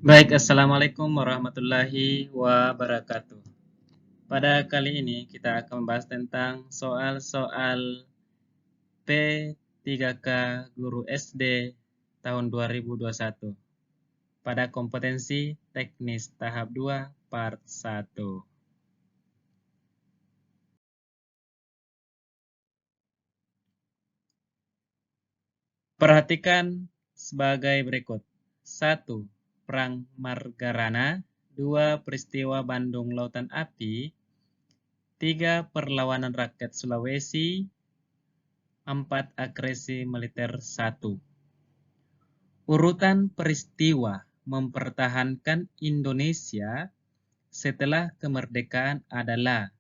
Baik, Assalamualaikum warahmatullahi wabarakatuh. Pada kali ini kita akan membahas tentang soal-soal P3K Guru SD tahun 2021 pada kompetensi teknis tahap 2 part 1. Perhatikan sebagai berikut. 1. Perang Margarana. 2. Peristiwa Bandung Lautan Api. 3. Perlawanan rakyat Sulawesi. 4. Agresi militer 1. Urutan peristiwa mempertahankan Indonesia setelah kemerdekaan adalah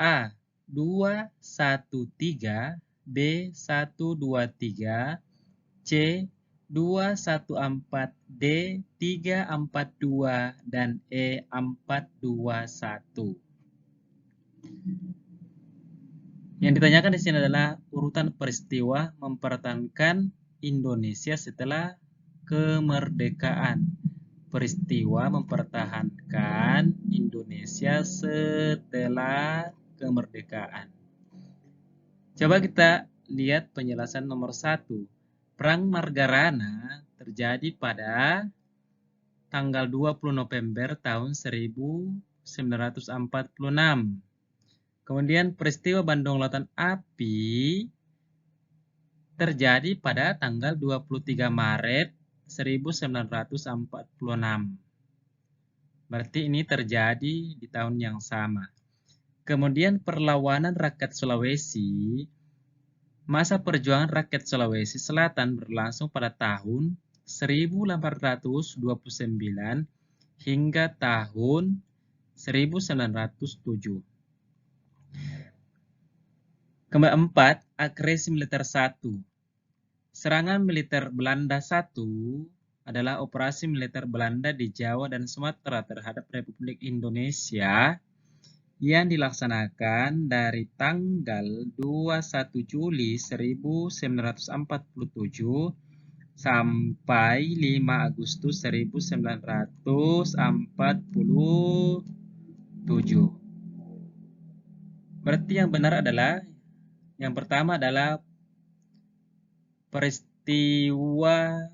A. 213, B. 123, C. 214, D. 342, dan E. 421. Yang ditanyakan di sini adalah urutan peristiwa mempertahankan Indonesia setelah kemerdekaan. Peristiwa mempertahankan Indonesia setelah kemerdekaan. Coba kita lihat penjelasan nomor 1. Perang Margarana terjadi pada tanggal 20 November tahun 1946. Kemudian peristiwa Bandung Lautan Api terjadi pada tanggal 23 Maret 1946. Berarti ini terjadi di tahun yang sama. Kemudian perlawanan rakyat Sulawesi. Masa perjuangan rakyat Sulawesi Selatan berlangsung pada tahun 1829 hingga tahun 1907. Keempat, agresi militer 1. Serangan militer Belanda 1 adalah operasi militer Belanda di Jawa dan Sumatera terhadap Republik Indonesia yang dilaksanakan dari tanggal 21 Juli 1947 sampai 5 Agustus 1947. Berarti yang benar adalah yang pertama adalah peristiwa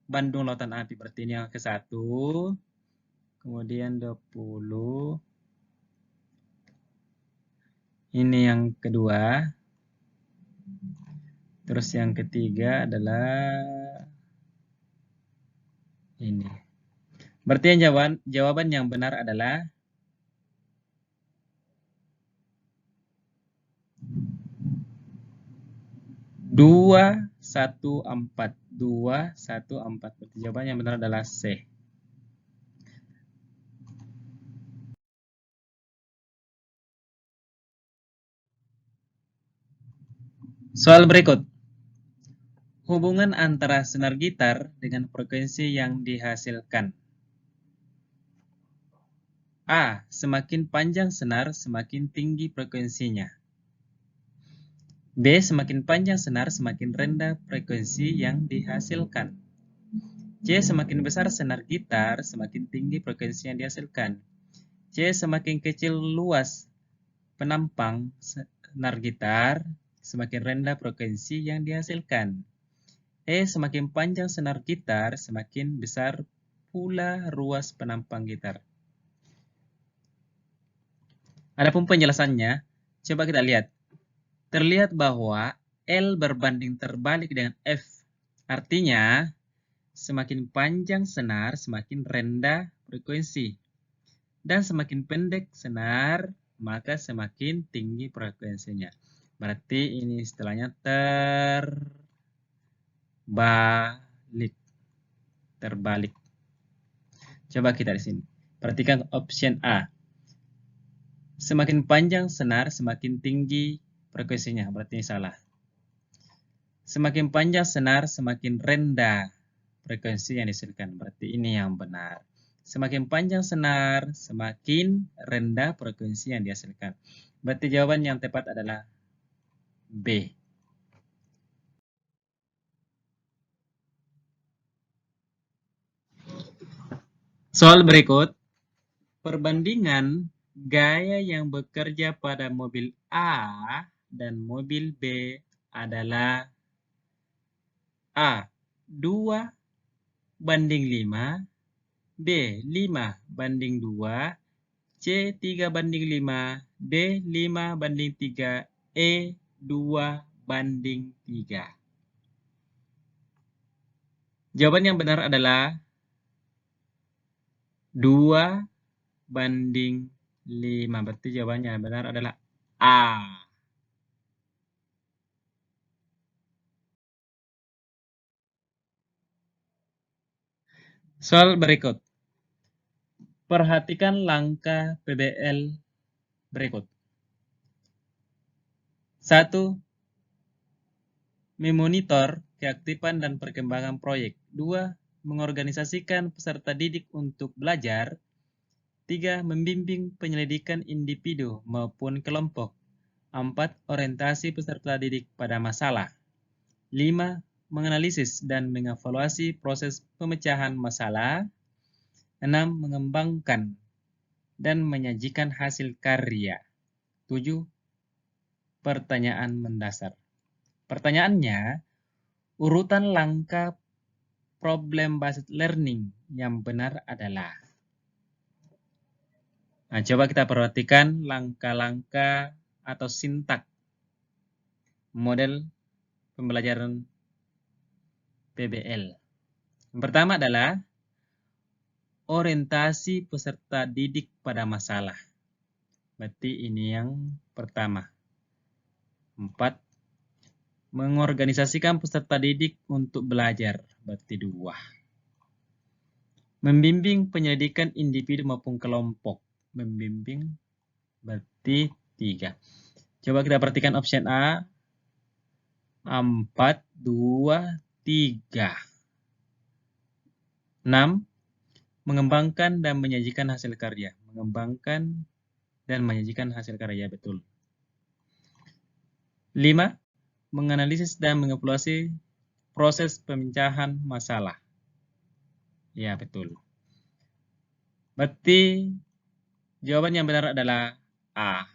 Bandung Lautan Api. Berarti ini yang ke-1. Kemudian 20. Ini yang kedua. Terus yang ketiga adalah ini. Berarti yang jawaban yang benar adalah 214. 214. Berarti jawaban yang benar adalah C. Soal berikut. Hubungan antara senar gitar dengan frekuensi yang dihasilkan. A. Semakin panjang senar, semakin tinggi frekuensinya. B. Semakin panjang senar, semakin rendah frekuensi yang dihasilkan. C. Semakin besar senar gitar, semakin tinggi frekuensi yang dihasilkan. C. Semakin kecil luas penampang senar gitar, semakin rendah frekuensi yang dihasilkan. E. Semakin panjang senar gitar, semakin besar pula ruas penampang gitar. Adapun penjelasannya, coba kita lihat. Terlihat bahwa L berbanding terbalik dengan F. Artinya, semakin panjang senar, semakin rendah frekuensi. Dan semakin pendek senar, maka semakin tinggi frekuensinya. Berarti ini istilahnya terbalik. Coba kita di sini. Perhatikan option A. Semakin panjang senar, semakin tinggi frekuensinya. Berarti ini salah. Semakin panjang senar, semakin rendah frekuensi yang dihasilkan. Berarti ini yang benar. Semakin panjang senar, semakin rendah frekuensi yang dihasilkan. Berarti jawaban yang tepat adalah B. Soal berikut, perbandingan gaya yang bekerja pada mobil A dan mobil B adalah A. 2:5, B. 5:2, C. 3:5, D. 5:3, E. 2:3. Jawaban yang benar adalah 2:5. Berarti jawabannya yang benar adalah A. Soal berikut. Perhatikan langkah PBL berikut. 1. Memonitor keaktifan dan perkembangan proyek. 2. Mengorganisasikan peserta didik untuk belajar. 3. Membimbing penyelidikan individu maupun kelompok. 4. Orientasi peserta didik pada masalah. 5. Menganalisis dan mengevaluasi proses pemecahan masalah. 6. Mengembangkan dan menyajikan hasil karya. 7. Pertanyaan mendasar. Pertanyaannya, urutan langkah problem-based learning yang benar adalah. Nah, coba kita perhatikan langkah-langkah atau sintak model pembelajaran PBL. Yang pertama adalah orientasi peserta didik pada masalah. Berarti ini yang pertama. 4. Mengorganisasikan peserta didik untuk belajar. Berarti 2. Membimbing penyelidikan individu maupun kelompok. Membimbing berarti 3. Coba kita perhatikan option A. 4, 2, 3. 6. Mengembangkan dan menyajikan hasil karya. Mengembangkan dan menyajikan hasil karya, betul. 5. Menganalisis dan mengevaluasi proses pemecahan masalah. Ya, betul. Berarti jawaban yang benar adalah A.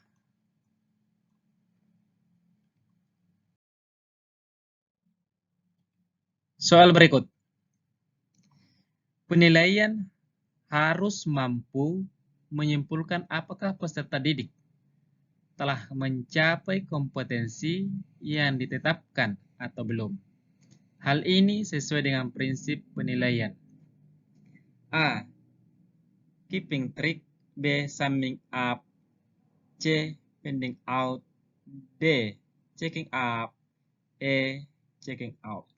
Soal berikut. Penilaian harus mampu menyimpulkan apakah peserta didik telah mencapai kompetensi yang ditetapkan atau belum. Hal ini sesuai dengan prinsip penilaian. A. Keeping track. B. Summing up. C. Finding out. D. Checking up. E. Checking out.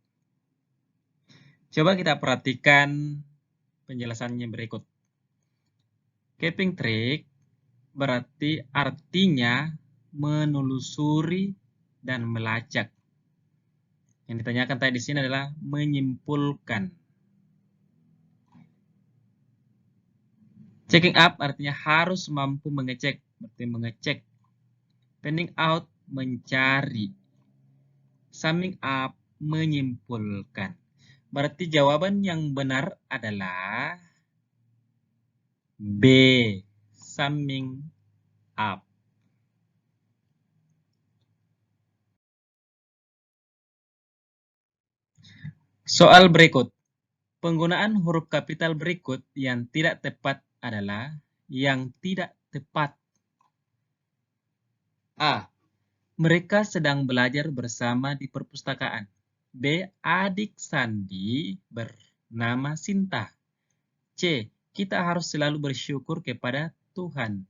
Coba kita perhatikan penjelasannya berikut. Keeping track berarti artinya menelusuri dan melacak. Yang ditanyakan tadi di sini adalah menyimpulkan. Checking up artinya harus mampu mengecek, berarti mengecek. Finding out mencari. Summing up menyimpulkan. Berarti jawaban yang benar adalah B. Summing up. Soal berikut. Penggunaan huruf kapital berikut yang tidak tepat adalah yang tidak tepat. A. Mereka sedang belajar bersama di perpustakaan. B. Adik Sandi bernama Sinta. C. Kita harus selalu bersyukur kepada Tuhan.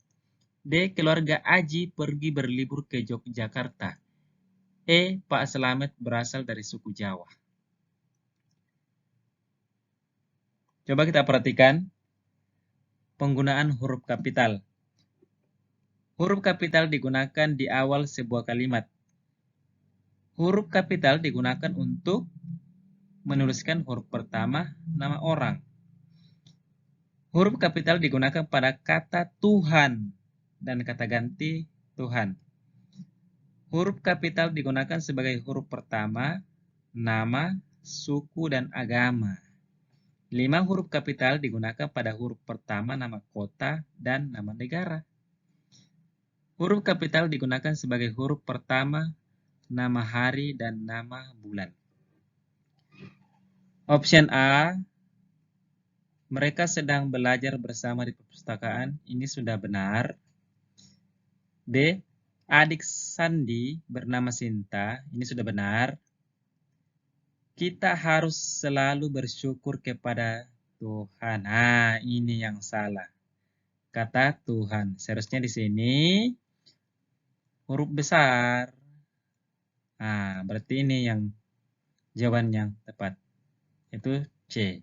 D. Keluarga Aji pergi berlibur ke Yogyakarta. E. Pak Slamet berasal dari suku Jawa. Coba kita perhatikan penggunaan huruf kapital. Huruf kapital digunakan di awal sebuah kalimat. Huruf kapital digunakan untuk menuliskan huruf pertama nama orang. Huruf kapital digunakan pada kata Tuhan dan kata ganti Tuhan. Huruf kapital digunakan sebagai huruf pertama, nama, suku, dan agama. 5 huruf kapital digunakan pada huruf pertama nama kota dan nama negara. Huruf kapital digunakan sebagai huruf pertama nama hari dan nama bulan. Option A, mereka sedang belajar bersama di perpustakaan. Ini sudah benar. B, adik Sandi bernama Sinta. Ini sudah benar. Kita harus selalu bersyukur kepada Tuhan. Nah, ini yang salah. Kata Tuhan. Seharusnya di sini huruf besar. Nah, berarti ini yang jawaban yang tepat. Itu C.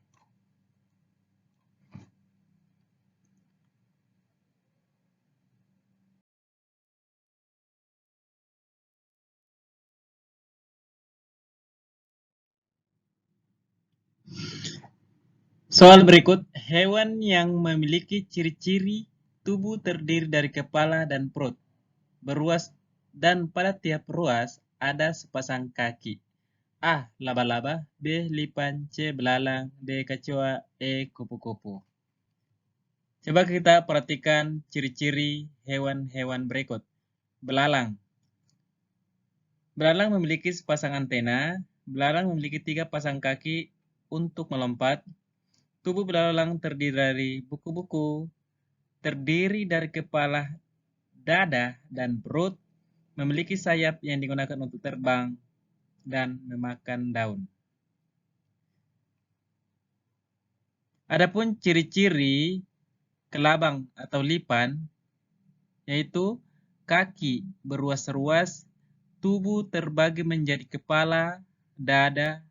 Soal berikut, hewan yang memiliki ciri-ciri tubuh terdiri dari kepala dan perut, beruas, dan pada tiap ruas ada sepasang kaki. A. Laba-laba, B. Lipan, C. Belalang, D. Kecoa, E. Kupu-kupu. Coba kita perhatikan ciri-ciri hewan-hewan berikut. Belalang. Belalang memiliki sepasang antena. Belalang memiliki 3 pasang kaki untuk melompat. Tubuh belalang terdiri dari buku-buku, terdiri dari kepala, dada, dan perut, memiliki sayap yang digunakan untuk terbang, dan memakan daun. Adapun ciri-ciri kelabang atau lipan, yaitu kaki beruas-ruas, tubuh terbagi menjadi kepala, dada,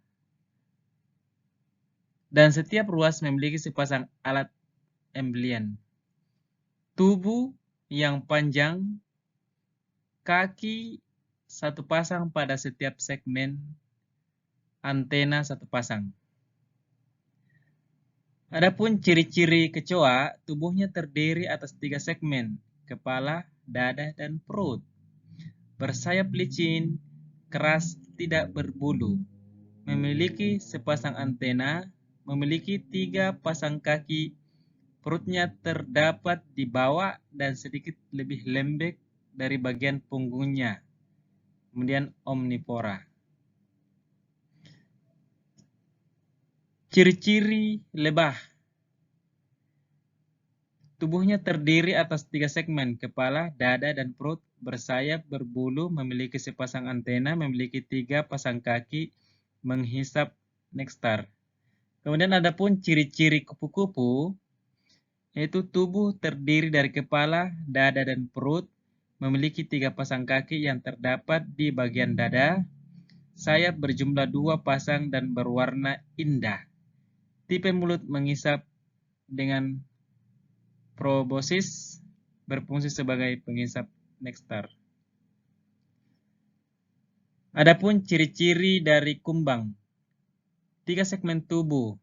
dan setiap ruas memiliki sepasang alat embelian. Tubuh yang panjang, kaki satu pasang pada setiap segmen, antena satu pasang. Adapun ciri-ciri kecoa, tubuhnya terdiri atas 3 segmen, kepala, dada, dan perut. Bersayap licin, keras, tidak berbulu. Memiliki sepasang antena, memiliki 3 pasang kaki, perutnya terdapat di bawah dan sedikit lebih lembek dari bagian punggungnya. Kemudian omnivora. Ciri-ciri lebah. Tubuhnya terdiri atas 3 segmen, kepala, dada, dan perut, bersayap, berbulu, memiliki sepasang antena, memiliki 3 pasang kaki, menghisap nektar. Kemudian ada pun ciri-ciri kupu-kupu, yaitu tubuh terdiri dari kepala, dada, dan perut, memiliki 3 pasang kaki yang terdapat di bagian dada, sayap berjumlah 2 pasang dan berwarna indah. Tipe mulut mengisap dengan proboscis, berfungsi sebagai pengisap nektar. Adapun ciri-ciri dari kumbang, 3 segmen tubuh,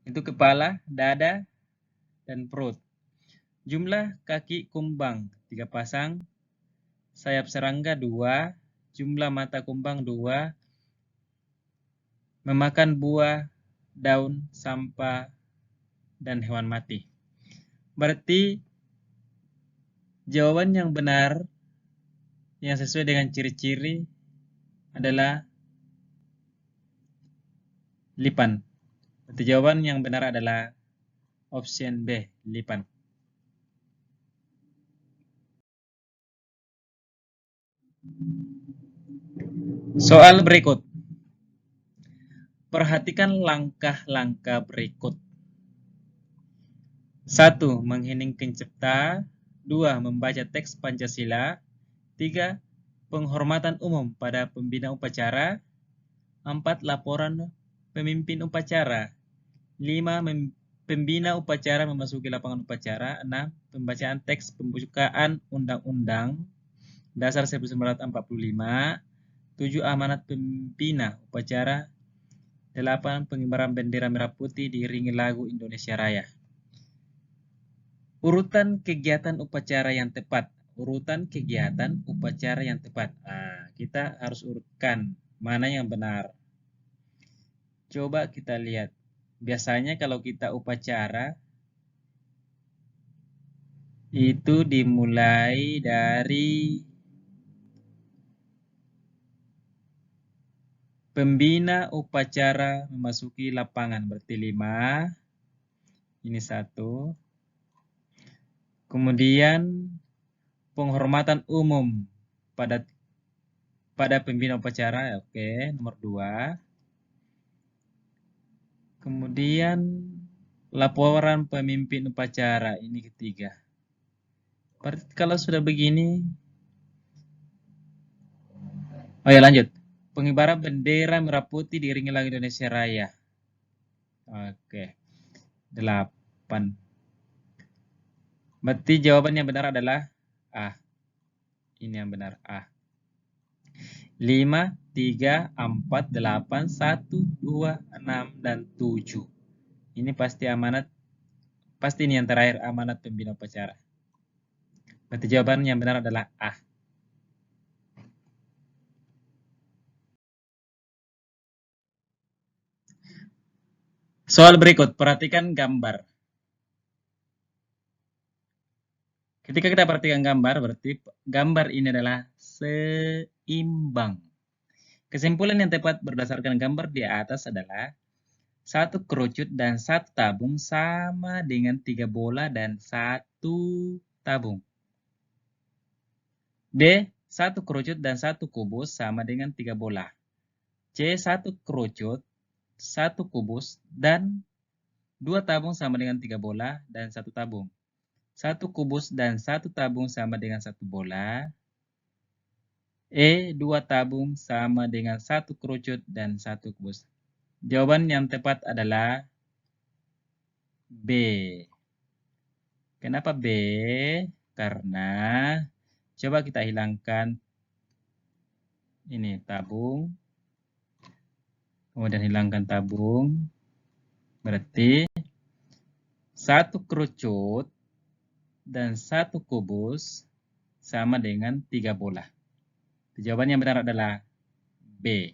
itu kepala, dada, dan perut. Jumlah kaki kumbang 3 pasang, sayap serangga 2, jumlah mata kumbang 2, memakan buah, daun, sampah, dan hewan mati. Berarti jawaban yang benar yang sesuai dengan ciri-ciri adalah lipan. Berarti jawaban yang benar adalah option B, lipan. Soal berikut. Perhatikan langkah-langkah berikut. 1. Mengheningkan cipta. 2. Membaca teks Pancasila. 3. Penghormatan umum pada pembina upacara. 4. Laporan pemimpin upacara. 5. Pembina upacara memasuki lapangan upacara. 6. Pembacaan teks pembukaan Undang-Undang Dasar 1945. 7. Amanat pembina upacara. 8. Pengibaran bendera merah putih diiringi lagu Indonesia Raya. Urutan kegiatan upacara yang tepat. Urutan kegiatan upacara yang tepat. Nah, kita harus urutkan mana yang benar. Coba kita lihat. Biasanya kalau kita upacara, itu dimulai dari pembina upacara memasuki lapangan. Berarti 5, ini 1. Kemudian penghormatan umum pada pembina upacara, oke, nomor 2. Kemudian laporan pemimpin upacara, ini ketiga. Berarti kalau sudah begini, oh ya lanjut. Pengibaran bendera merah putih diiringi lagu Indonesia Raya. Oke, 8. Berarti jawaban yang benar adalah A. Ini yang benar, A. 5, 3, 4, 8, 1, 2, 6, dan 7. Ini pasti amanat. Pasti ini yang terakhir, amanat pembina upacara. Berarti jawaban yang benar adalah A. Soal berikut, perhatikan gambar. Ketika kita perhatikan gambar, berarti gambar ini adalah seimbang. Kesimpulan yang tepat berdasarkan gambar di atas adalah 1 kerucut dan 1 tabung sama dengan 3 bola dan 1 tabung. B. 1 kerucut dan 1 kubus sama dengan 3 bola. C. 1 kerucut, 1 kubus, dan 2 tabung sama dengan 3 bola dan 1 tabung. 1 kubus dan 1 tabung sama dengan 1 bola. E. 2 tabung sama dengan 1 kerucut dan 1 kubus. Jawaban yang tepat adalah B. Kenapa B? Karena coba kita hilangkan ini tabung. Kemudian hilangkan tabung. Berarti 1 kerucut dan 1 kubus sama dengan 3 bola. Jawaban yang benar adalah B.